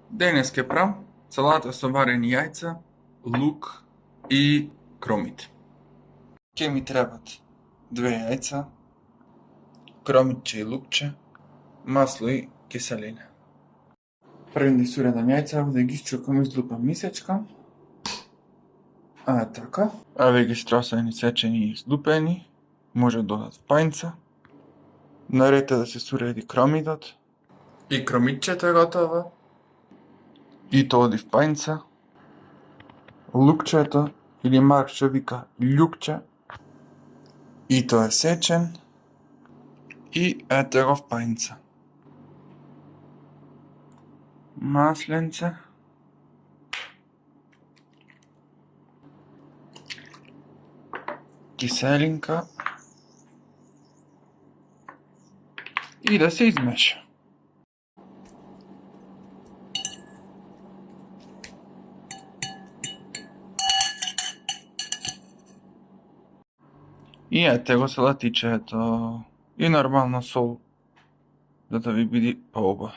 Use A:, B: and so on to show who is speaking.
A: Днес ќе правам салата со варени јајца, лук и кромит. Ќе ми требат 2 јајца, кромитче и лукче, масло и киселина. Прво да суредам јајца, да ги исчукам, излупам мисечка. Така. Еве ги стросени, сечени и излупени. Може да додат пајнца. Наред е да се суреди кромитот. И кромитчето е готово. И тоа оди в пајнца. Лукчето, или Марк што вика љукче. И тоа е сечен. И ете го в пајнца. Масленце. Киселинка. И да се измеша. И ете го салатичето. И нормално сол, да ви биде по оба.